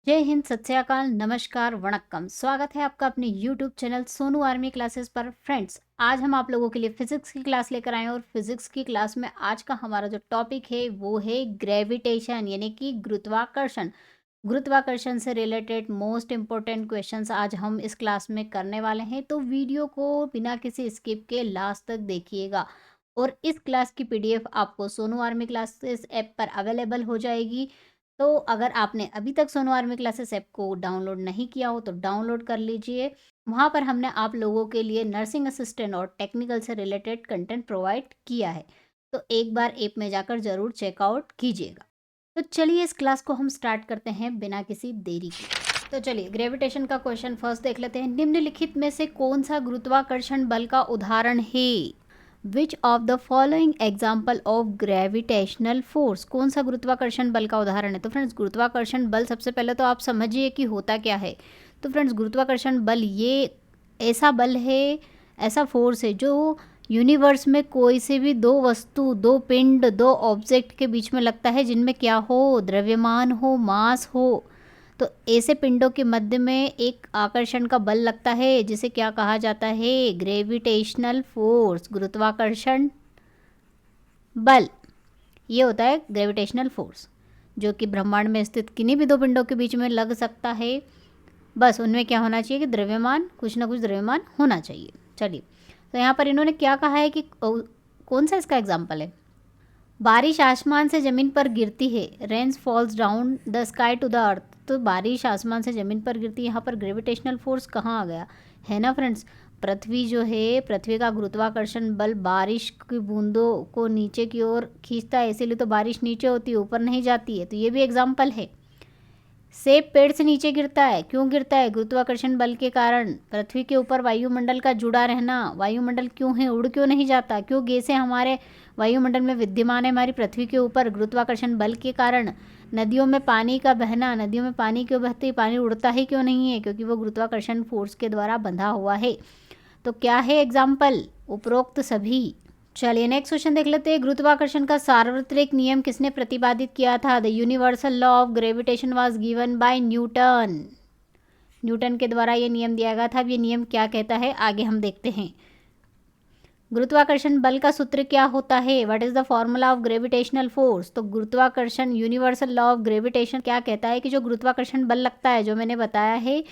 जय हिंद, सत श्री अकाल, नमस्कार, वणक्कम। स्वागत है आपका अपने YouTube channel Sonu army classes पर। फ्रेंड्स, आज हम आप लोगों के लिए फिजिक्स की क्लास लेकर आए हैं और फिजिक्स की क्लास में आज का हमारा जो टॉपिक है वो है ग्रेविटेशन यानी कि गुरुत्वाकर्षण। गुरुत्वाकर्षण से रिलेटेड मोस्ट इंपॉर्टेंट क्वेश्चंस आज हम इस क्लास में करने वाले हैं, तो वीडियो को बिना किसी स्किप के लास्ट तक देखिएगा। और इस क्लास की पीडीएफ आपको सोनू आर्मी क्लासेस ऐप पर अवेलेबल हो जाएगी। तो अगर आपने अभी तक सोनू आर्मी क्लासेस ऐप को डाउनलोड नहीं किया हो तो डाउनलोड कर लीजिए। वहाँ पर हमने आप लोगों के लिए नर्सिंग असिस्टेंट और टेक्निकल से रिलेटेड कंटेंट प्रोवाइड किया है, तो एक बार ऐप में जाकर ज़रूर चेकआउट कीजिएगा। तो चलिए इस क्लास को हम स्टार्ट करते हैं बिना किसी देरी के। तो चलिए ग्रेविटेशन का क्वेश्चन फर्स्ट देख लेते हैं। निम्नलिखित में से कौन सा गुरुत्वाकर्षण बल का उदाहरण है? Which of the following example of gravitational force? कौन सा गुरुत्वाकर्षण बल का उदाहरण है? तो फ्रेंड्स, गुरुत्वाकर्षण बल सबसे पहले तो आप समझिए कि होता क्या है। तो फ्रेंड्स, गुरुत्वाकर्षण बल ये ऐसा बल है, ऐसा फोर्स है जो यूनिवर्स में कोई से भी दो वस्तु, दो पिंड, दो ऑब्जेक्ट के बीच में लगता है जिनमें क्या हो, द्रव्यमान हो, मास हो। तो ऐसे पिंडों के मध्य में एक आकर्षण का बल लगता है जिसे क्या कहा जाता है? ग्रेविटेशनल फोर्स, गुरुत्वाकर्षण बल। ये होता है ग्रेविटेशनल फोर्स, जो कि ब्रह्मांड में स्थित किन्हीं भी दो पिंडों के बीच में लग सकता है। बस उनमें क्या होना चाहिए कि द्रव्यमान, कुछ ना कुछ द्रव्यमान होना चाहिए। चलिए, तो यहाँ पर इन्होंने क्या कहा है कि कौन सा इसका एग्जाम्पल है? बारिश आसमान से ज़मीन पर गिरती है। Rains falls down the sky to the earth. तो बारिश आसमान से ज़मीन पर गिरती है, यहाँ पर ग्रेविटेशनल फोर्स कहाँ आ गया? है ना फ्रेंड्स, पृथ्वी जो है, पृथ्वी का गुरुत्वाकर्षण बल बारिश की बूंदों को नीचे की ओर खींचता है, इसीलिए तो बारिश नीचे होती है, ऊपर नहीं जाती है। तो ये भी एग्जाम्पल है। सेब पेड़ से नीचे गिरता है, क्यों गिरता है? गुरुत्वाकर्षण बल के कारण। पृथ्वी के ऊपर वायुमंडल का जुड़ा रहना, वायुमंडल क्यों है, उड़ क्यों नहीं जाता? क्यों गैसें हमारे वायुमंडल में विद्यमान है हमारी पृथ्वी के ऊपर? गुरुत्वाकर्षण बल के कारण। नदियों में पानी का बहना, नदियों में पानी क्यों बहती है, पानी उड़ता ही क्यों नहीं है? क्योंकि वो गुरुत्वाकर्षण फोर्स के द्वारा बंधा हुआ है। तो क्या है एग्जाम्पल? उपरोक्त सभी। चलिए नेक्स्ट क्वेश्चन देख लेते हैं। गुरुत्वाकर्षण का सार्वत्रिक नियम किसने प्रतिपादित किया था? The universal law of gravitation was given by Newton. Newton के द्वारा ये नियम दिया गया था। अब ये नियम क्या कहता है आगे हम देखते हैं। गुरुत्वाकर्षण बल का सूत्र क्या होता है? What is the formula of gravitational force? तो गुरुत्वाकर्षण यूनिवर्सल लॉ ऑफ ग्रेविटेशन क्या कहता है कि जो गुरुत्वाकर्षण बल लगता है, जो मैंने बताया है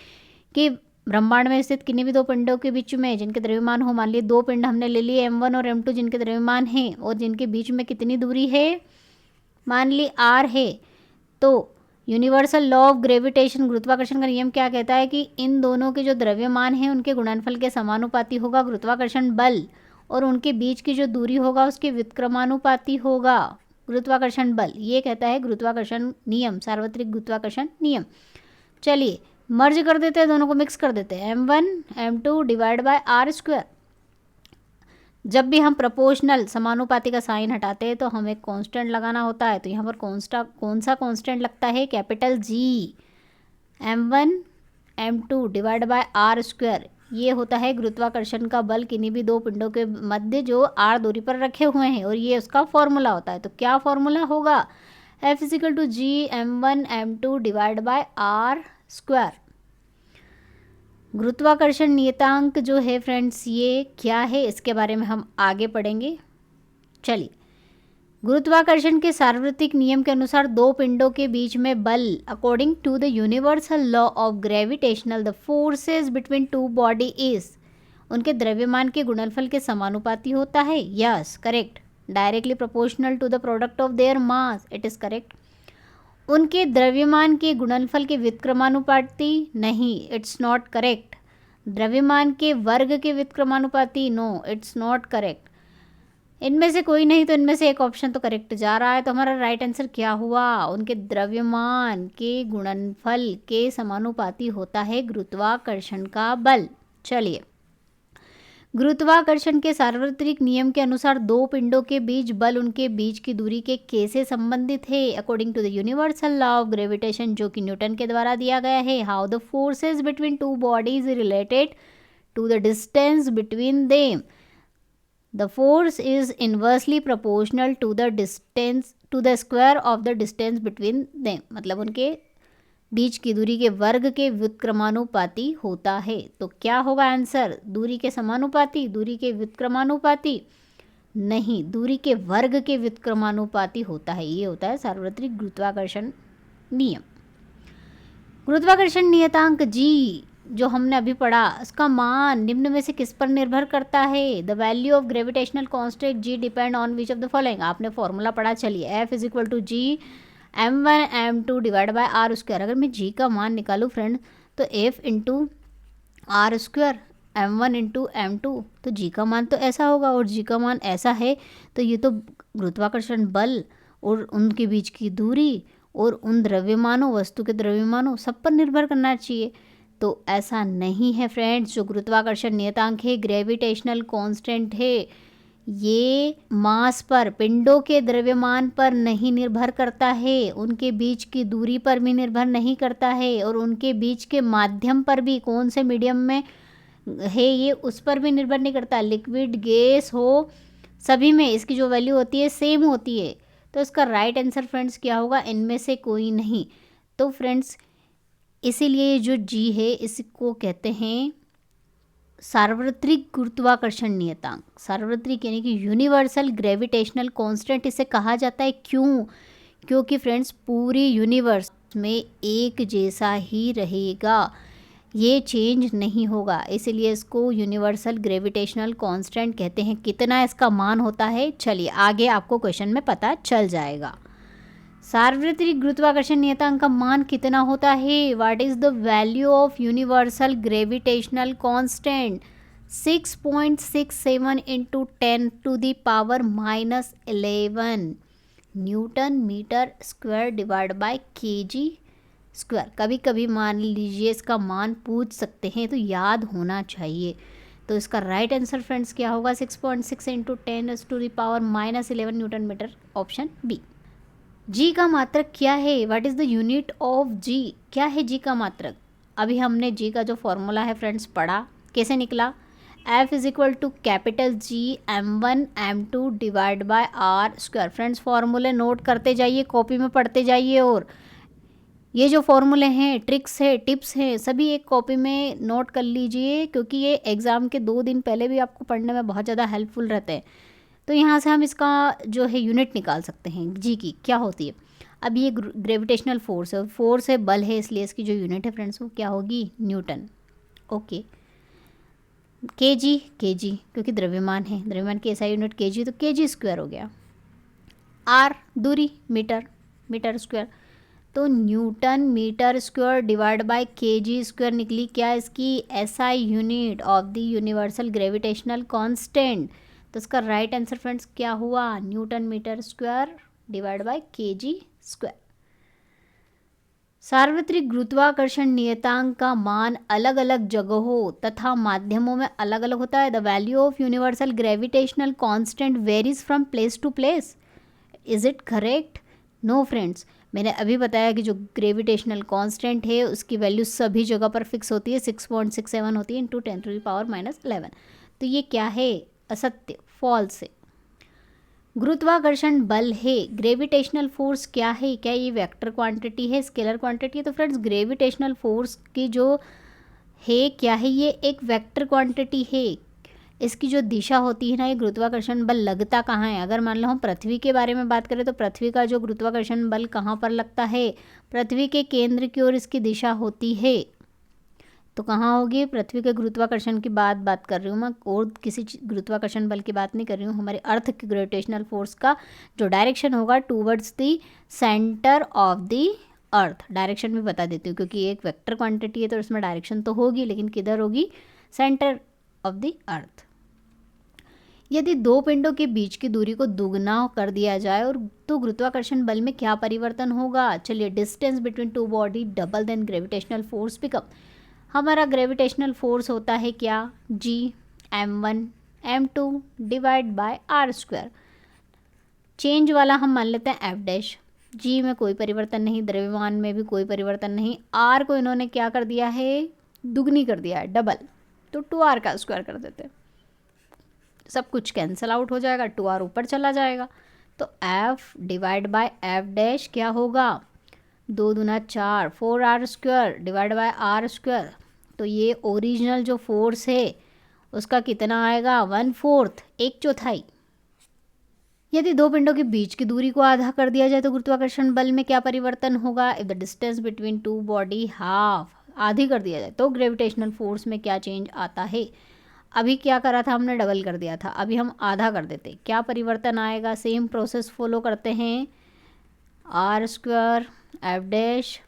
कि ब्रह्मांड में स्थित किन्हीं भी दो पिंडों के बीच में जिनके द्रव्यमान हो, मान लिए दो पिंड हमने ले लिए m1 और m2 जिनके द्रव्यमान हैं, और जिनके बीच में कितनी दूरी है, मान ली r है। तो यूनिवर्सल लॉ ऑफ ग्रेविटेशन, गुरुत्वाकर्षण का नियम क्या कहता है कि इन दोनों के जो द्रव्यमान हैं उनके गुणनफल के समानुपाती होगा गुरुत्वाकर्षण बल, और उनके बीच की जो दूरी होगा उसके व्युत्क्रमानुपाती होगा गुरुत्वाकर्षण बल। ये कहता है गुरुत्वाकर्षण नियम, सार्वत्रिक गुरुत्वाकर्षण नियम। चलिए मर्ज कर देते हैं, दोनों को मिक्स कर देते हैं। m1 m2 divide by R square. जब भी हम प्रोपोर्शनल, समानुपाती का साइन हटाते हैं तो हमें कांस्टेंट लगाना होता है। तो यहाँ पर कौन सा कांस्टेंट लगता है? Capital G. m1 m2 divide by R square, ये होता है गुरुत्वाकर्षण का बल किन्हीं भी दो पिंडों के मध्य जो आर दूरी पर रखे हुए हैं, और ये उसका फॉर्मूला होता है। तो क्या फॉर्मूला होगा? F equal to G m1 m2 divide by R square. गुरुत्वाकर्षण नियतांक जो है फ्रेंड्स, ये क्या है इसके बारे में हम आगे पढ़ेंगे। चलिए, गुरुत्वाकर्षण के सार्वत्रिक नियम के अनुसार दो पिंडों के बीच में बल, according to the universal law of gravitational, the forces between two body is, उनके द्रव्यमान के गुणनफल के समानुपाती होता है। Yes, correct. Directly proportional to the product of their mass, it is correct. उनके द्रव्यमान के गुणनफल के व्युत्क्रमानुपाती नहीं, इट्स नॉट करेक्ट। द्रव्यमान के वर्ग के व्युत्क्रमानुपाती, नो, इट्स नॉट करेक्ट। इनमें से कोई नहीं, तो इनमें से एक ऑप्शन तो करेक्ट जा रहा है। तो हमारा राइट आंसर क्या हुआ? उनके द्रव्यमान के गुणनफल के समानुपाती होता है गुरुत्वाकर्षण का बल। चलिए, गुरुत्वाकर्षण के सार्वत्रिक नियम के अनुसार दो पिंडों के बीच बल उनके बीच की दूरी के k से संबंधित है, according to the universal law of gravitation, जो कि न्यूटन के द्वारा दिया गया है। How the forces between two bodies related to the distance between them, the force is inversely proportional to the distance, to the square of the distance between them. मतलब उनके बीच की दूरी के वर्ग के व्युत्क्रमानुपाती होता है। तो क्या होगा आंसर? दूरी के समानुपाती, दूरी के व्युत्क्रमानुपाती? नहीं, दूरी के वर्ग के व्युत्क्रमानुपाती होता है। ये होता है सार्वत्रिक गुरुत्वाकर्षण नियम। गुरुत्वाकर्षण नियतांक जी जो हमने अभी पढ़ा, उसका मान निम्न में से किस पर निर्भर करता है? The value of gravitational constant G depend on which of the following. आपने फॉर्मूला पढ़ा, चलिए F is equal to G m1 m2 divide by R square. अगर मैं जी का मान निकालूँ फ्रेंड तो F into R square m1 into m2, तो जी का मान तो ऐसा होगा और जी का मान ऐसा है। तो ये तो गुरुत्वाकर्षण बल और उनके बीच की दूरी और उन द्रव्यमानों, वस्तु के द्रव्यमानों सब पर निर्भर करना चाहिए। तो ऐसा नहीं है फ्रेंड्स। जो गुरुत्वाकर्षण नियतांक है, ग्रेविटेशनल कांस्टेंट है, ये मास पर, पिंडों के द्रव्यमान पर नहीं निर्भर करता है, उनके बीच की दूरी पर भी निर्भर नहीं करता है, और उनके बीच के माध्यम पर भी, कौन से मीडियम में है ये, उस पर भी निर्भर नहीं करता। लिक्विड, गैस हो, सभी में इसकी जो वैल्यू होती है सेम होती है। तो इसका राइट आंसर फ्रेंड्स क्या होगा? इनमें से कोई नहीं। तो फ्रेंड्स इसीलिए जो जी है इसको कहते हैं सार्वत्रिक गुरुत्वाकर्षण नियतांक। सार्वत्रिक यानी कि यूनिवर्सल ग्रेविटेशनल कांस्टेंट इसे कहा जाता है। क्यों? क्योंकि फ्रेंड्स पूरी यूनिवर्स में एक जैसा ही रहेगा, ये चेंज नहीं होगा, इसीलिए इसको यूनिवर्सल ग्रेविटेशनल कांस्टेंट कहते हैं। कितना इसका मान होता है, चलिए आगे आपको क्वेश्चन में पता चल जाएगा। सार्वत्रिक गुरुत्वाकर्षण नियतांक का मान कितना होता है? What is the value of universal gravitational constant? 6.67 into 10⁻⁻11 newton metre square divide by kg square. कभी कभी मान लीजिए इसका मान पूछ सकते हैं, तो याद होना चाहिए। तो इसका राइट आंसर फ्रेंड्स क्या होगा? 6.6 into 10⁻⁻11 newton metre, option B. G का मात्रक क्या है? What is the unit of G? क्या है जी का मात्रक? अभी हमने जी का जो फॉर्मूला है फ्रेंड्स पढ़ा, कैसे निकला? F is equal to capital G m1 m2 divide by R square. Friends फॉर्मूले नोट करते जाइए, कॉपी में पढ़ते जाइए, और ये जो फॉर्मूले हैं, ट्रिक्स है, टिप्स हैं, सभी एक कॉपी में नोट कर लीजिए, क्योंकि ये एग्ज़ाम के 2 दिन पहले भी आपको पढ़ने में बहुत ज़्यादा हेल्पफुल रहते हैं। तो यहाँ से हम इसका जो है यूनिट निकाल सकते हैं जी की क्या होती है। अब ये ग्रेविटेशनल फोर्स है, बल है, इसलिए इसकी जो यूनिट है फ्रेंड्स वो क्या होगी? न्यूटन। ओके, केजी क्योंकि द्रव्यमान है, द्रव्यमान की ऐसा यूनिट केजी, तो केजी स्क्वायर हो गया। आर दूरी, मीटर स्क्वायर, तो newton metre square divide by kg square निकली क्या इसकी? SI unit of the universal gravitational constant. तो इसका राइट आंसर फ्रेंड्स क्या हुआ? Newton metre square divide by kg square. सार्वत्रिक गुरुत्वाकर्षण नियतांक का मान अलग अलग जगहों तथा माध्यमों में अलग अलग होता है। The value of universal gravitational constant varies from place to place. Is it correct? No friends, मैंने अभी बताया कि जो ग्रेविटेशनल कांस्टेंट है उसकी वैल्यू सभी जगह पर फिक्स होती है, 6.67 होती है इंटू 10⁻⁻11। तो ये क्या है? असत्य, फॉल्स है। गुरुत्वाकर्षण बल है, ग्रेविटेशनल फोर्स क्या है? क्या ये वेक्टर क्वांटिटी है, स्केलर क्वांटिटी है? तो फ्रेंड्स ग्रेविटेशनल फोर्स की जो है क्या है? ये एक वेक्टर क्वांटिटी है। इसकी जो दिशा होती है ना, ये गुरुत्वाकर्षण बल लगता कहाँ है? अगर मान लो हम पृथ्वी के बारे में बात करें तो पृथ्वी का जो गुरुत्वाकर्षण बल कहाँ पर लगता है? पृथ्वी के केंद्र की ओर इसकी दिशा होती है। तो कहाँ होगी? पृथ्वी के गुरुत्वाकर्षण की बात कर रही हूँ मैं, और किसी गुरुत्वाकर्षण बल की बात नहीं कर रही हूँ। हमारे अर्थ की ग्रेविटेशनल फोर्स का जो डायरेक्शन होगा towards the centre of the earth. Direction भी बता देती हूँ, क्योंकि एक वेक्टर क्वांटिटी है तो इसमें डायरेक्शन तो होगी, लेकिन किधर होगी? सेंटर ऑफ द अर्थ। यदि दो पिंडों के बीच की दूरी को दुगना कर दिया जाए और तो गुरुत्वाकर्षण बल में क्या परिवर्तन होगा? चलिए, distance between two body double then gravitational force become. हमारा ग्रेविटेशनल फोर्स होता है क्या? G m1 m2 divide by R square. Change वाला हम मान लेते हैं एफ डैश। जी में कोई परिवर्तन नहीं, द्रव्यमान में भी कोई परिवर्तन नहीं। आर को इन्होंने क्या कर दिया है? दुगनी कर दिया है, डबल। तो 2r का स्क्वायर कर देते हैं, सब कुछ कैंसिल आउट हो जाएगा, 2r ऊपर चला जाएगा। तो f divide by F dash क्या होगा? 2 दूना 4, 4r² डिवाइड बाय r²। तो ये ओरिजिनल जो फोर्स है उसका कितना आएगा, 1/4, 1/4। यदि दो पिंडों के बीच की दूरी को आधा कर दिया जाए तो गुरुत्वाकर्षण बल में क्या परिवर्तन होगा। If the distance between two body half, आधी कर दिया जाए तो ग्रेविटेशनल फोर्स में क्या चेंज आता है। अभी क्या करा था हमने, डबल कर दिया था, अभी हम आधा कर देते, क्या परिवर्तन आएगा। सेम प्रोसेस फॉलो करते हैं, r² f'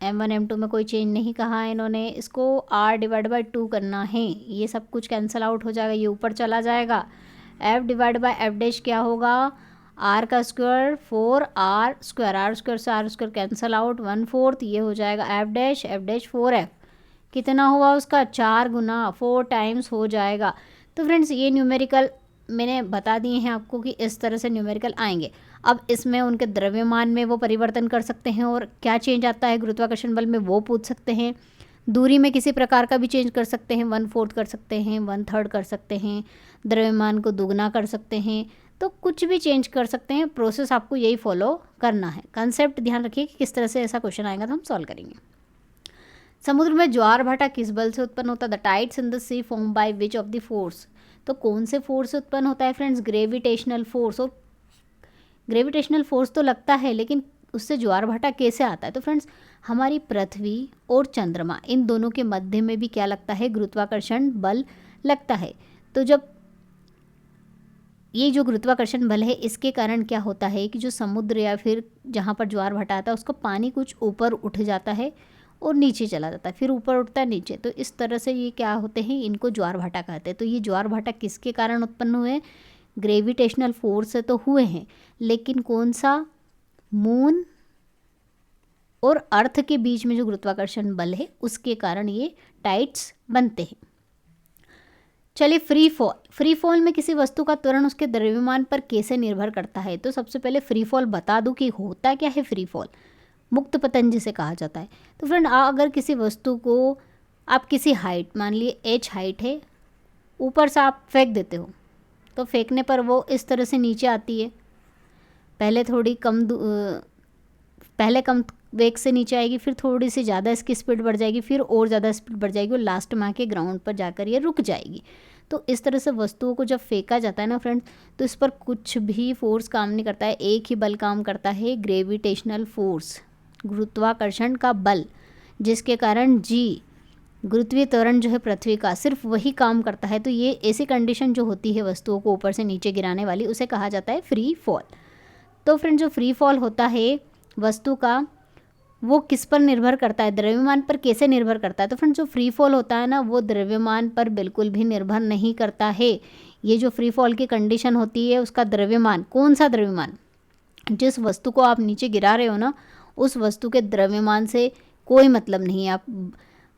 m1 m2 में कोई चेंज नहीं कहा है इन्होंने, इसको r डिवाइड बाई 2 करना है। ये सब कुछ कैंसिल आउट हो जाएगा, ये ऊपर चला जाएगा। f डिवाइड बाई f' क्या होगा, r का स्क्वायर 4r², r² से r² कैंसिल आउट, 1/4, ये हो जाएगा f' 4f। कितना हुआ उसका, 4 गुना 4 टाइम्स हो जाएगा। तो फ्रेंड्स ये न्यूमेरिकल मैंने बता दिए हैं आपको कि इस तरह से न्यूमेरिकल आएंगे। अब इसमें उनके द्रव्यमान में वो परिवर्तन कर सकते हैं और क्या चेंज आता है गुरुत्वाकर्षण बल में वो पूछ सकते हैं। दूरी में किसी प्रकार का भी चेंज कर सकते हैं, 1/4 कर सकते हैं, 1/3 कर सकते हैं, द्रव्यमान को दुगना कर सकते हैं, तो कुछ भी चेंज कर सकते हैं। प्रोसेस आपको यही फॉलो करना है। कंसेप्ट ध्यान रखिए कि किस तरह से ऐसा क्वेश्चन आएगा तो हम सॉल्व करेंगे। समुद्र में ज्वार भाटा किस बल से उत्पन्न होता है। The tides in the sea form by which of the force. तो कौन से फोर्स से उत्पन्न होता है फ्रेंड्स, ग्रेविटेशनल फोर्स। और ग्रेविटेशनल फोर्स तो लगता है लेकिन उससे ज्वार भाटा कैसे आता है। तो फ्रेंड्स हमारी पृथ्वी और चंद्रमा इन दोनों के मध्य में भी क्या लगता है, गुरुत्वाकर्षण बल लगता है। तो जब ये जो गुरुत्वाकर्षण बल है इसके कारण क्या होता है कि जो समुद्र या फिर जहाँ पर ज्वार भाटा आता है उसका पानी कुछ ऊपर उठ जाता है और नीचे चला जाता है, फिर ऊपर उठता है नीचे। तो इस तरह से ये क्या होते हैं, इनको ज्वार भाटा कहते हैं। तो ये ज्वार भाटा किसके कारण उत्पन्न हुए, ग्रेविटेशनल फोर्स से तो हुए हैं, लेकिन कौन सा, मून और अर्थ के बीच में जो गुरुत्वाकर्षण बल है उसके कारण ये टाइड्स बनते हैं। चलिए फ्री फॉल। फ्री फॉल में किसी वस्तु का त्वरण उसके द्रव्यमान पर कैसे निर्भर करता है। तो सबसे पहले फ्री फॉल बता दूं कि होता क्या है। फ्री फॉल मुक्त पतन जिसे कहा जाता है। तो फ्रेंड अगर किसी वस्तु को आप किसी हाइट, मान लिए h हाइट है, ऊपर से आप फेंक देते हो, तो फेंकने पर वो इस तरह से नीचे आती है। पहले कम वेग से नीचे आएगी, फिर थोड़ी सी ज़्यादा इसकी स्पीड बढ़ जाएगी, फिर और ज़्यादा स्पीड बढ़ जाएगी और लास्ट में आके ग्राउंड पर जाकर ये रुक जाएगी। तो इस तरह से वस्तुओं को जब फेंका जाता है ना फ्रेंड्स, तो इस पर कुछ भी फोर्स काम नहीं करता है, एक ही बल काम करता है, ग्रेविटेशनल फोर्स, गुरुत्वाकर्षण का बल, जिसके कारण जी गुरुत्वीय त्वरण जो है पृथ्वी का सिर्फ वही काम करता है। तो ये ऐसी कंडीशन जो होती है वस्तुओं को ऊपर से नीचे गिराने वाली, उसे कहा जाता है फ्री फॉल। तो फ्रेंड जो फ्री फॉल होता है वस्तु का, वो किस पर निर्भर करता है, द्रव्यमान पर कैसे निर्भर करता है। तो फ्रेंड जो फ्री फॉल होता है ना, वो द्रव्यमान पर बिल्कुल भी निर्भर नहीं करता है। ये जो फ्री फॉल की कंडीशन होती है उसका द्रव्यमान, कौन सा द्रव्यमान, जिस वस्तु को आप नीचे गिरा रहे हो ना, उस वस्तु के द्रव्यमान से कोई मतलब नहीं है। आप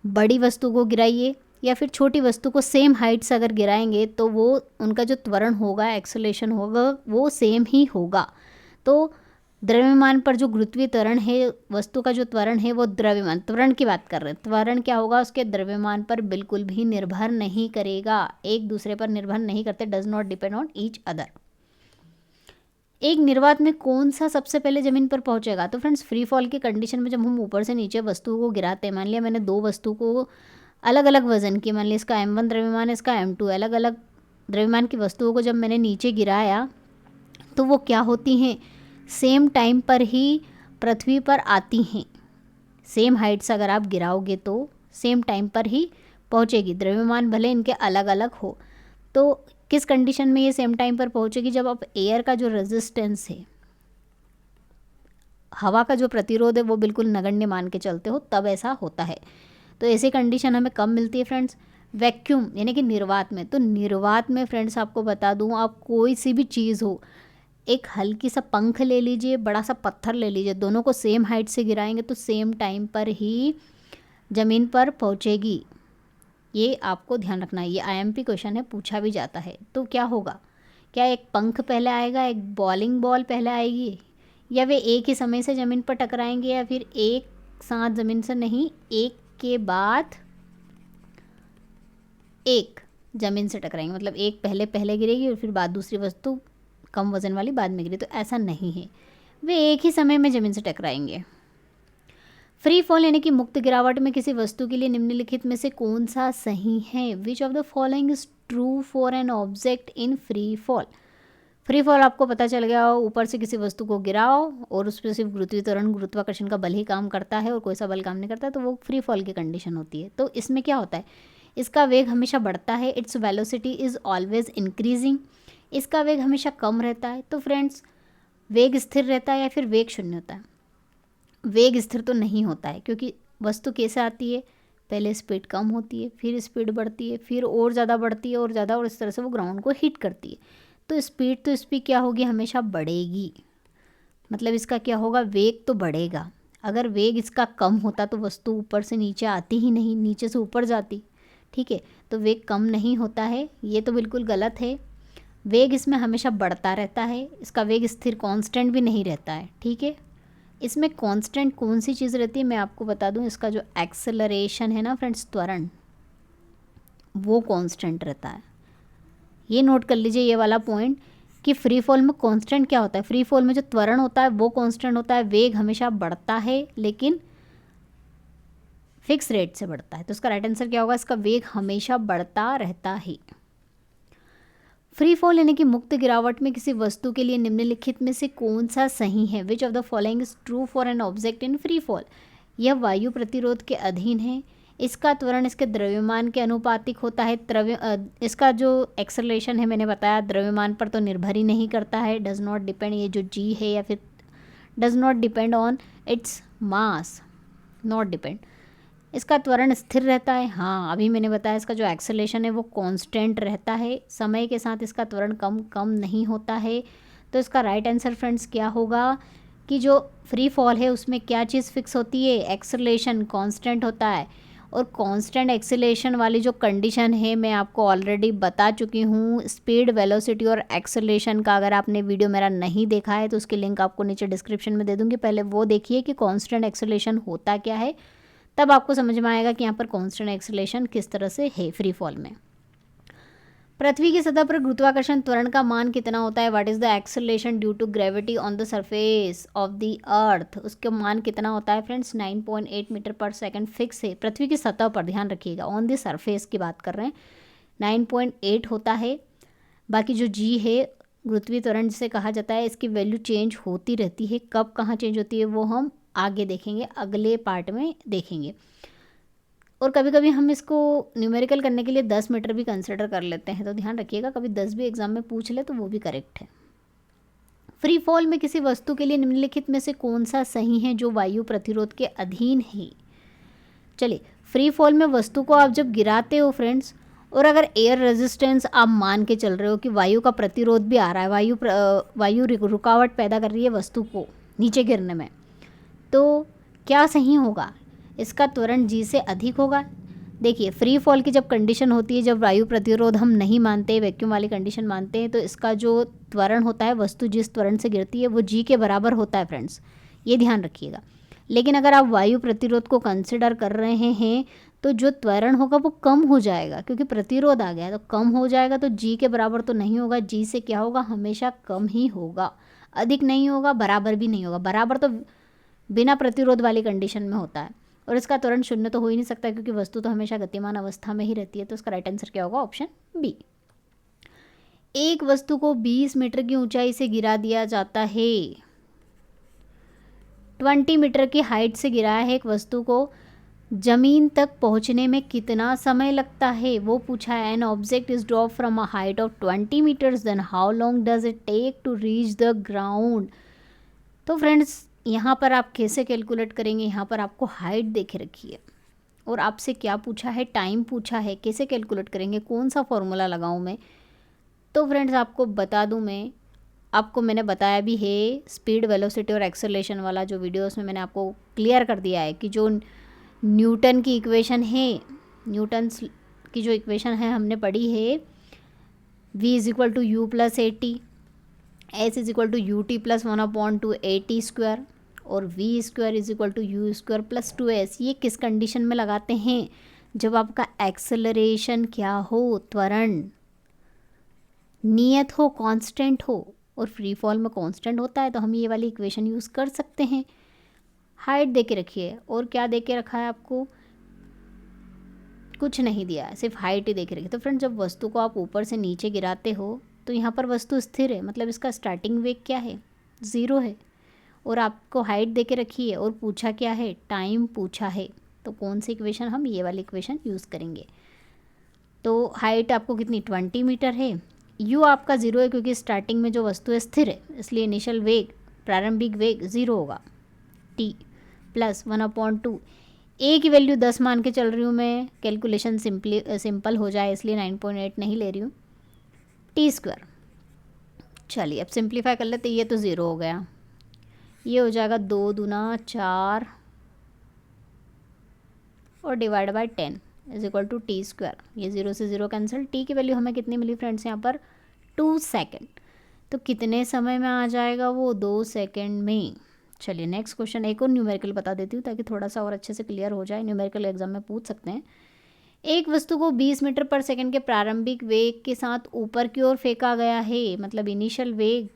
बड़ी वस्तु को गिराइए या फिर छोटी वस्तु को सेम हाइट से अगर गिराएंगे तो वो उनका जो त्वरण होगा, एक्सेलरेशन होगा, वो सेम ही होगा। तो द्रव्यमान पर जो गुरुत्वीय त्वरण है, वस्तु का जो त्वरण है वो द्रव्यमान, त्वरण की बात कर रहे हैं, त्वरण क्या होगा, उसके द्रव्यमान पर बिल्कुल भी निर्भर नहीं करेगा, एक दूसरे पर निर्भर नहीं करते, does not depend on each other. एक निर्वात में कौन सा सबसे पहले ज़मीन पर पहुंचेगा। तो फ्रेंड्स फ्री फॉल की कंडीशन में जब हम ऊपर से नीचे वस्तुओं को गिराते हैं, मान लिया मैंने दो वस्तु को अलग अलग वजन की, मान लिया इसका m1 द्रव्यमान है, इसका m2, अलग अलग द्रव्यमान की वस्तुओं को जब मैंने नीचे गिराया तो वो क्या होती हैं, सेम टाइम पर ही पृथ्वी पर आती हैं। सेम हाइट से अगर आप गिराओगे तो सेम टाइम पर ही पहुँचेगी, द्रव्यमान भले इनके अलग अलग हो। तो किस कंडीशन में ये सेम टाइम पर पहुँचेगी, जब आप एयर का जो रेजिस्टेंस है, हवा का जो प्रतिरोध है वो बिल्कुल नगण्य मान के चलते हो, तब ऐसा होता है। तो ऐसी कंडीशन हमें कब मिलती है फ्रेंड्स, वैक्यूम यानी कि निर्वात में। तो निर्वात में फ्रेंड्स आपको बता दूं, आप कोई सी भी चीज़ हो, एक हल्की सा पंख ले लीजिए, बड़ा सा पत्थर ले लीजिए, दोनों को सेम हाइट से गिराएंगे तो सेम टाइम पर ही ज़मीन पर पहुँचेगी। ये आपको ध्यान रखना है, ये IMP क्वेश्चन है, पूछा भी जाता है। तो क्या होगा, क्या एक पंख पहले आएगा, एक बॉलिंग बॉल पहले आएगी, या वे एक ही समय से ज़मीन पर टकराएंगे, या फिर एक साथ ज़मीन से नहीं, एक के बाद एक ज़मीन से टकराएंगे, मतलब एक पहले गिरेगी और फिर बाद दूसरी वस्तु कम वज़न वाली बाद में गिरी। तो ऐसा नहीं है, वे एक ही समय में ज़मीन से टकराएंगे। फ्री फॉल यानी कि मुक्त गिरावट में किसी वस्तु के लिए निम्नलिखित में से कौन सा सही है? Which of the following is true for an object in free fall? Free fall आपको पता चल गया हो, ऊपर से किसी वस्तु को गिराओ और उस पर सिर्फ गुरुत्वाकर्षण गुरुत्वाकर्षण का बल ही काम करता है और कोई सा बल काम नहीं करता, तो वो फ्री फॉल की कंडीशन होती है। तो इसमें क्या होता है, इसका वेग हमेशा बढ़ता है, its velocity is always increasing, इसका वेग हमेशा कम रहता है। तो फ्रेंड्स, वेग स्थिर रहता है या फिर वेग शून्य होता है? वेग स्थिर तो नहीं होता है, क्योंकि वस्तु कैसे आती है, पहले स्पीड कम होती है, फिर स्पीड बढ़ती है, फिर और ज़्यादा बढ़ती है और ज़्यादा, और इस तरह से वो ग्राउंड को हिट करती है। तो स्पीड क्या होगी, हमेशा बढ़ेगी, मतलब इसका क्या होगा, वेग तो बढ़ेगा। अगर वेग इसका कम होता तो वस्तु ऊपर से नीचे आती ही नहीं, नीचे से ऊपर जाती। ठीक है, तो वेग कम नहीं होता है, ये तो बिल्कुल गलत है। वेग इसमें हमेशा बढ़ता रहता है, इसका वेग स्थिर कांस्टेंट भी नहीं रहता है। ठीक है, इसमें कांस्टेंट कौन सी चीज़ रहती है मैं आपको बता दूं, इसका जो एक्सेलरेशन है ना फ्रेंड्स, त्वरण, वो कांस्टेंट रहता है। ये नोट कर लीजिए ये वाला पॉइंट कि फ्री फॉल में कांस्टेंट क्या होता है, फ्री फॉल में जो त्वरण होता है वो कांस्टेंट होता है, वेग हमेशा बढ़ता है लेकिन फिक्स रेट से बढ़ता है। तो इसका राइट आंसर क्या होगा, इसका वेग हमेशा बढ़ता रहता है। फ्री फॉल यानी कि मुक्त गिरावट में किसी वस्तु के लिए निम्नलिखित में से कौन सा सही है? Which of the following is true for an object in free fall? यह वायु प्रतिरोध के अधीन है, इसका त्वरण इसके द्रव्यमान के अनुपातिक होता है, इसका जो एक्सेलरेशन है मैंने बताया द्रव्यमान पर तो निर्भर ही नहीं करता है, डज नॉट डिपेंड, ये जो जी है या फिर does not depend on its mass, not depend. इसका त्वरण स्थिर रहता है, हाँ अभी मैंने बताया इसका जो एक्सेलरेशन है वो कांस्टेंट रहता है, समय के साथ इसका त्वरण कम नहीं होता है। तो इसका राइट आंसर फ्रेंड्स क्या होगा कि जो फ्री फॉल है उसमें क्या चीज़ फिक्स होती है, एक्सेलरेशन कांस्टेंट होता है। और कांस्टेंट एक्सेलरेशन वाली जो कंडीशन है मैं आपको ऑलरेडी बता चुकी हूँ, स्पीड, वेलोसिटी और एक्सेलरेशन का। अगर आपने वीडियो मेरा नहीं देखा है तो उसकी लिंक आपको नीचे डिस्क्रिप्शन में दे दूँगी, पहले वो देखिए कि कांस्टेंट एक्सेलरेशन होता क्या है, तब आपको समझ में आएगा कि यहाँ पर कांस्टेंट एक्सेलरेशन किस तरह से है फ्री फॉल में। पृथ्वी की सतह पर गुरुत्वाकर्षण त्वरण का मान कितना होता है? What is the acceleration due to gravity on the surface of the earth? उसका मान कितना होता है फ्रेंड्स? 9.8 मीटर पर सेकंड फिक्स है पृथ्वी की सतह पर, ध्यान रखिएगा, ऑन द सरफेस की बात कर रहे हैं, 9.8 होता है। बाकी जो जी है गुरुत्वीय त्वरण जिसे कहा जाता है, इसकी वैल्यू चेंज होती रहती है, कब कहाँ चेंज होती है वो हम आगे देखेंगे, अगले पार्ट में देखेंगे। और कभी कभी हम इसको न्यूमेरिकल करने के लिए 10 मीटर भी कंसिडर कर लेते हैं, तो ध्यान रखिएगा कभी 10 भी एग्जाम में पूछ ले तो वो भी करेक्ट है। फ्री फॉल में किसी वस्तु के लिए निम्नलिखित में से कौन सा सही है जो वायु प्रतिरोध के अधीन है? चलिए, फ्री फॉल में वस्तु को आप जब गिराते हो फ्रेंड्स, और अगर एयर रेजिस्टेंस आप मान के चल रहे हो कि वायु का प्रतिरोध भी आ रहा है, वायु रुकावट पैदा कर रही है वस्तु को नीचे गिरने में, तो क्या सही होगा? इसका त्वरण जी से अधिक होगा। देखिए, फ्री फॉल की जब कंडीशन होती है, जब वायु प्रतिरोध हम नहीं मानते, वैक्यूम वाली कंडीशन मानते हैं, तो इसका जो त्वरण होता है, वस्तु जिस त्वरण से गिरती है वो जी के बराबर होता है फ्रेंड्स, ये ध्यान रखिएगा। लेकिन अगर आप वायु प्रतिरोध को कंसिडर कर रहे हैं तो जो त्वरण होगा वो कम हो जाएगा, क्योंकि प्रतिरोध आ गया है तो कम हो जाएगा, तो जी के बराबर तो नहीं होगा, जी से क्या होगा, हमेशा कम ही होगा, अधिक नहीं होगा, बराबर भी नहीं होगा। बराबर तो बिना प्रतिरोध वाली कंडीशन में होता है, और इसका त्वरण शून्य तो हो ही नहीं सकता क्योंकि वस्तु तो हमेशा गतिमान अवस्था में ही रहती है। तो इसका राइट आंसर क्या होगा, ऑप्शन बी। एक वस्तु को 20 मीटर की ऊंचाई से गिरा दिया जाता है, 20 मीटर की हाइट से गिराया है एक वस्तु को, जमीन तक पहुंचने में कितना समय लगता है वो पूछा है। An object is drop from a height of 20 metres, then how long does it take to reach the ground? तो फ्रेंड्स, यहाँ पर आप कैसे कैलकुलेट करेंगे, यहाँ पर आपको हाइट देखे रखी है और आपसे क्या पूछा है, टाइम पूछा है, कैसे कैलकुलेट करेंगे, कौन सा फॉर्मूला लगाऊँ मैं? तो फ्रेंड्स, आपको बता दूँ मैं, आपको मैंने बताया भी है, स्पीड, वेलोसिटी और एक्सेलरेशन वाला जो वीडियो उसमें मैंने आपको क्लियर कर दिया है कि जो न्यूटन की इक्वेशन है, न्यूटन की जो इक्वेशन है हमने पढ़ी है, v is equal to u plus a t, s is equal to u t plus 1/2 a t square, और v square is equal to u square plus 2s। ये किस कंडीशन में लगाते हैं? जब आपका एक्सेलरेशन क्या हो, त्वरण नियत हो, कांस्टेंट हो, और फ्री फॉल में कांस्टेंट होता है, तो हम ये वाली इक्वेशन यूज़ कर सकते हैं। हाइट दे के रखी है और क्या दे के रखा है आपको, कुछ नहीं दिया है, सिर्फ हाइट ही दे के रखी है। तो फ्रेंड जब वस्तु को आप ऊपर से नीचे गिराते हो तो यहाँ पर वस्तु स्थिर है, मतलब इसका स्टार्टिंग वेग क्या है, 0 है। और आपको हाइट दे के रखी है और पूछा क्या है, टाइम पूछा है। तो कौन सी इक्वेशन, हम ये वाली इक्वेशन यूज़ करेंगे। तो हाइट आपको कितनी, 20 मीटर है। यू आपका 0 है क्योंकि स्टार्टिंग में जो वस्तु है स्थिर है, इसलिए इनिशियल वेग, प्रारंभिक वेग 0 होगा। टी प्लस 1/2, ए की वैल्यू 10 मान के चल रही हूँ मैं, कैलकुलेशन सिंपल हो जाए इसलिए 9.8 नहीं ले रही हूँ। टी स्क्वायर, चलिए अब सिंप्लीफाई कर लेते, ये तो 0 हो गया, ये हो जाएगा 2 दूना 4 और divide by 10 is equal to T square. ये 0 से 0 कैंसिल। टी की वैल्यू हमें कितनी मिली फ्रेंड्स यहाँ पर, 2 सेकेंड। तो कितने समय में आ जाएगा वो, 2 सेकेंड में। चलिए नेक्स्ट क्वेश्चन, एक और न्यूमेरिकल बता देती हूँ ताकि थोड़ा सा और अच्छे से क्लियर हो जाए, न्यूमेरिकल एग्जाम में पूछ सकते हैं। एक वस्तु को 20 मीटर पर सेकंड के प्रारंभिक वेग के साथ ऊपर की ओर फेंका गया है, मतलब इनिशियल वेग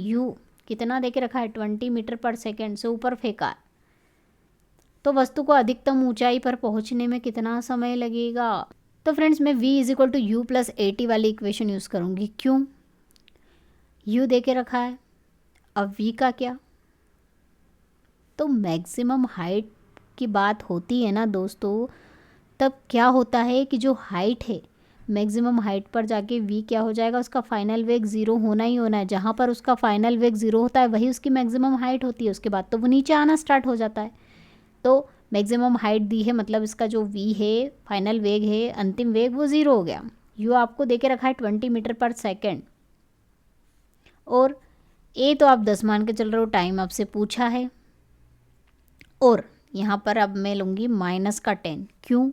u कितना देके रखा है, 20 मीटर पर सेकंड से ऊपर फेंका है। तो वस्तु को अधिकतम ऊंचाई पर पहुंचने में कितना समय लगेगा। तो फ्रेंड्स मैं v is equal to u plus AT वाली इक्वेशन यूज़ करूँगी। क्यों, u दे के रखा है, अब v का क्या। तो मैक्सिमम हाइट की बात होती है ना दोस्तों, तब क्या होता है कि जो हाइट है, मैक्सिमम हाइट पर जाके v क्या हो जाएगा, उसका फाइनल वेग 0 होना ही होना है। जहाँ पर उसका फाइनल वेग 0 होता है वही उसकी मैक्सिमम हाइट होती है, उसके बाद तो वो नीचे आना स्टार्ट हो जाता है। तो मैक्सिमम हाइट दी है, मतलब इसका जो v है, फाइनल वेग है, अंतिम वेग, वो 0 हो गया। u आपको दे के रखा है 20 मीटर पर सेकेंड और a तो आप 10 मान के चल रहे हो, टाइम आपसे पूछा है। और यहाँ पर अब मैं लूँगी माइनस का 10। क्यों,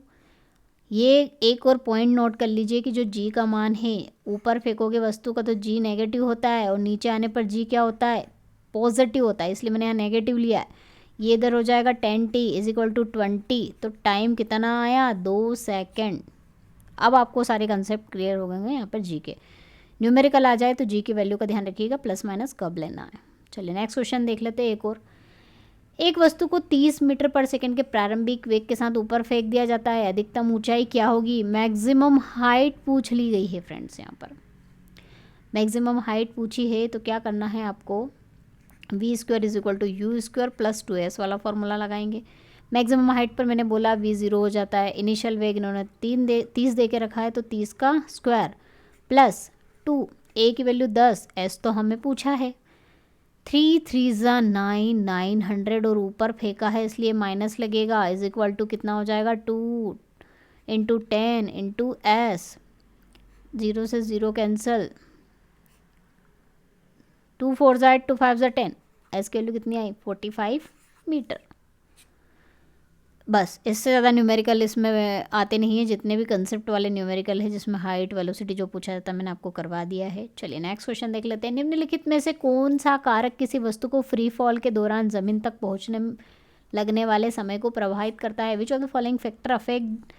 ये एक और पॉइंट नोट कर लीजिए कि जो g का मान है, ऊपर फेंकोगे वस्तु का तो g नेगेटिव होता है और नीचे आने पर g क्या होता है, पॉजिटिव होता है, इसलिए मैंने यहाँ नेगेटिव लिया है। ये इधर हो जाएगा 10t इज इक्वल टू 20। तो टाइम कितना आया, 2 सेकेंड। अब आपको सारे कंसेप्ट क्लियर हो गए यहाँ पर g के। न्यूमेरिकल आ जाए तो g की वैल्यू का ध्यान रखिएगा, प्लस माइनस कब लेना है। चलिए नेक्स्ट क्वेश्चन देख लेते हैं एक और। एक वस्तु को 30 मीटर पर सेकंड के प्रारंभिक वेग के साथ ऊपर फेंक दिया जाता है, अधिकतम ऊंचाई क्या होगी, मैक्सिमम हाइट पूछ ली गई है फ्रेंड्स। यहाँ पर मैक्सिमम हाइट पूछी है तो क्या करना है आपको, v square is equal to u square plus 2s वाला फॉर्मूला लगाएंगे। मैक्सिमम हाइट पर मैंने बोला v 0 हो जाता है, इनिशियल वेग इन्होंने 30 दे के रखा है तो 30 का स्क्वायर प्लस 2, a की वैल्यू 10, s तो हमें पूछा है, 3 3 9 900 और ऊपर फेंका है इसलिए माइनस लगेगा, इज इक्वल टू कितना हो जाएगा, 2 इंटू 10 इंटू एस, 0 से 0 कैंसिल, 2 4 ज़ा 8 2 5 ज़ा 10, एस की वैल्यू कितनी आई, 45 मीटर। बस इससे ज़्यादा न्यूमेरिकल इसमें आते नहीं है, जितने भी कंसेप्ट वाले न्यूमेरिकल है जिसमें हाइट वेलोसिटी जो पूछा जाता है मैंने आपको करवा दिया है। चलिए नेक्स्ट क्वेश्चन देख लेते हैं। निम्नलिखित में से कौन सा कारक किसी वस्तु को फ्री फॉल के दौरान ज़मीन तक पहुँचने में लगने वाले समय को प्रभावित करता है। Which of the following factor affect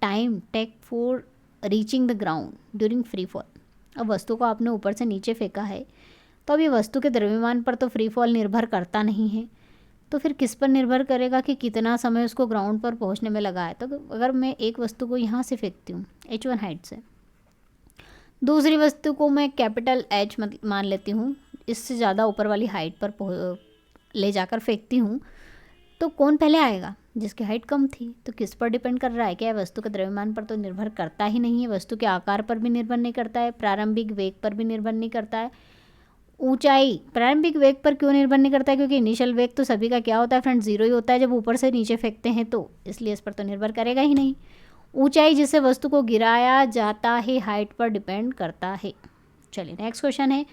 time take for reaching the ground during free fall. अब वस्तु को आपने ऊपर से नीचे फेंका है तो अब ये वस्तु के द्रव्यमान पर तो फ्री फॉल निर्भर करता नहीं है, तो फिर किस पर निर्भर करेगा कि कितना समय उसको ग्राउंड पर पहुंचने में लगा है। तो अगर मैं एक वस्तु को यहाँ से फेंकती हूँ h1 हाइट से, दूसरी वस्तु को मैं कैपिटल H मान लेती हूँ, इससे ज़्यादा ऊपर वाली हाइट पर ले जाकर फेंकती हूँ, तो कौन पहले आएगा, जिसकी हाइट कम थी। तो किस पर डिपेंड कर रहा है, क्या वस्तु के द्रव्यमान पर तो निर्भर करता ही नहीं है, वस्तु के आकार पर भी निर्भर नहीं करता है, प्रारंभिक वेग पर भी निर्भर नहीं करता है, ऊंचाई प्रारंभिक वेग पर क्यों निर्भर नहीं करता है, क्योंकि इनिशियल वेग तो सभी का क्या होता है फ्रेंड, 0 ही होता है जब ऊपर से नीचे फेंकते हैं, तो इसलिए इस पर तो निर्भर करेगा ही नहीं। ऊंचाई जिससे वस्तु को गिराया जाता है हाइट पर डिपेंड करता है। चलिए नेक्स्ट क्वेश्चन है,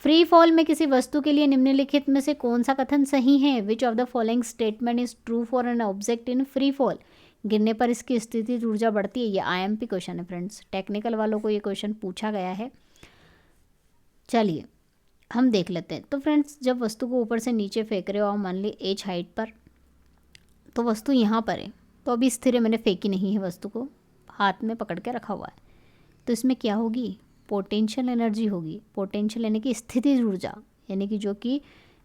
फ्री फॉल में किसी वस्तु के लिए निम्नलिखित में से कौन सा कथन सही है। Which of the following statement is true for an object in free fall. गिरने पर इसकी स्थिति ऊर्जा बढ़ती है। ये IMP क्वेश्चन है फ्रेंड्स, टेक्निकल वालों को ये क्वेश्चन पूछा गया है। चलिए हम देख लेते हैं। तो फ्रेंड्स जब वस्तु को ऊपर से नीचे फेंक रहे हो आप, मान ली h हाइट पर, तो वस्तु यहाँ पर है, तो अभी स्थिर है, मैंने फेंकी नहीं है वस्तु को, हाथ में पकड़ के रखा हुआ है, तो इसमें क्या होगी, पोटेंशियल एनर्जी होगी, पोटेंशियल यानी कि स्थितिज ऊर्जा, यानी कि जो कि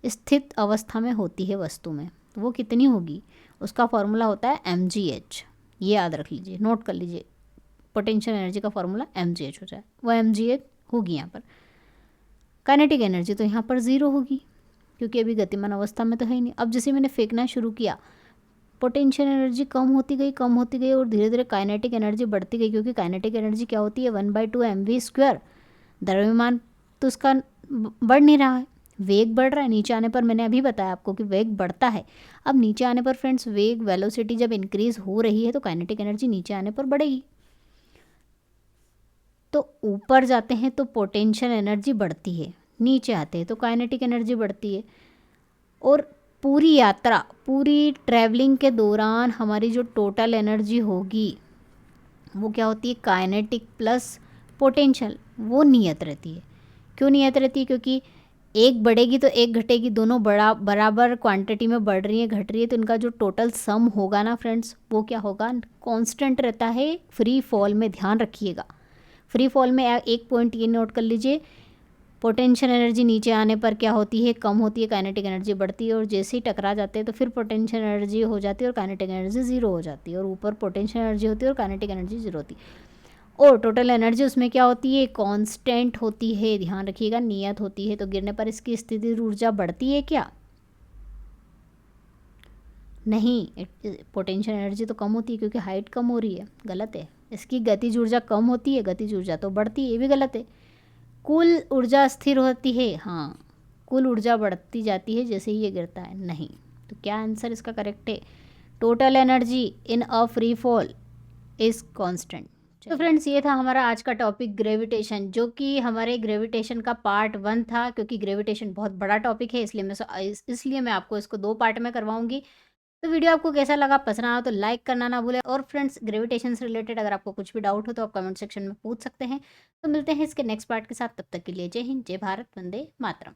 स्थित अवस्था में होती है वस्तु में, तो वो कितनी होगी, उसका फॉर्मूला होता है mgh। ये याद रख लीजिए, नोट कर लीजिए, पोटेंशियल एनर्जी का फॉर्मूला mgh हो जाए, वो mgh होगी यहाँ पर। काइनेटिक एनर्जी तो यहाँ पर ज़ीरो होगी क्योंकि अभी गतिमान अवस्था में तो है ही नहीं। अब जैसे मैंने फेंकना शुरू किया, पोटेंशियल एनर्जी कम होती गई और धीरे धीरे काइनेटिक एनर्जी बढ़ती गई, क्योंकि काइनेटिक एनर्जी क्या होती है, 1/2 mv²। द्रव्यमान तो उसका बढ़ नहीं रहा है, वेग बढ़ रहा है। नीचे आने पर मैंने अभी बताया आपको कि वेग बढ़ता है। अब नीचे आने पर फ्रेंड्स वेग वेलोसिटी जब इंक्रीज हो रही है तो काइनेटिक एनर्जी नीचे आने पर बढ़ेगी। तो ऊपर जाते हैं तो पोटेंशियल एनर्जी बढ़ती है, नीचे आते हैं तो काइनेटिक एनर्जी बढ़ती है। और पूरी यात्रा, पूरी ट्रैवलिंग के दौरान हमारी जो टोटल एनर्जी होगी वो क्या होती है, काइनेटिक प्लस पोटेंशियल, वो नियत रहती है। क्यों नियत रहती है, क्योंकि एक बढ़ेगी तो एक घटेगी, दोनों बराबर क्वांटिटी में बढ़ रही है घट रही है, तो इनका जो टोटल सम होगा ना फ्रेंड्स, वो क्या होगा, कांस्टेंट रहता है फ्री फॉल में। ध्यान रखिएगा, फ्री फॉल में एक पॉइंट ये नोट कर लीजिए, पोटेंशियल एनर्जी नीचे आने पर क्या होती है, कम होती है, काइनेटिक एनर्जी बढ़ती है, और जैसे ही टकरा जाते हैं तो फिर पोटेंशियल एनर्जी हो जाती है और काइनेटिक एनर्जी ज़ीरो हो जाती है, और ऊपर पोटेंशियल एनर्जी होती है और काइनेटिक एनर्जी ज़ीरो होती है। और टोटल एनर्जी उसमें क्या होती है, कांस्टेंट होती है, ध्यान रखिएगा, नियत होती है। तो गिरने पर इसकी स्थितिज ऊर्जा बढ़ती है क्या, नहीं, पोटेंशियल एनर्जी तो कम होती है क्योंकि हाइट कम हो रही है, गलत है। इसकी गतिज ऊर्जा कम होती है, गतिज ऊर्जा तो बढ़ती है, ये भी गलत है। कुल ऊर्जा स्थिर होती है, हाँ, कुल ऊर्जा बढ़ती जाती है जैसे ही ये गिरता है, नहीं। तो क्या आंसर इसका करेक्ट है, total energy in a free fall is constant. तो फ्रेंड्स ये था हमारा आज का टॉपिक ग्रेविटेशन, जो कि हमारे ग्रेविटेशन का पार्ट 1 था। क्योंकि ग्रेविटेशन बहुत बड़ा टॉपिक है इसलिए मैं आपको इसको 2 पार्ट में करवाऊंगी। तो वीडियो आपको कैसा लगा, पसंद आया तो लाइक करना ना भूलें। और फ्रेंड्स ग्रेविटेशन से रिलेटेड अगर आपको कुछ भी डाउट हो तो आप कमेंट सेक्शन में पूछ सकते हैं। तो मिलते हैं इसके नेक्स्ट पार्ट के साथ, तब तक के लिए जय हिंद, जय भारत, वंदे मातरम।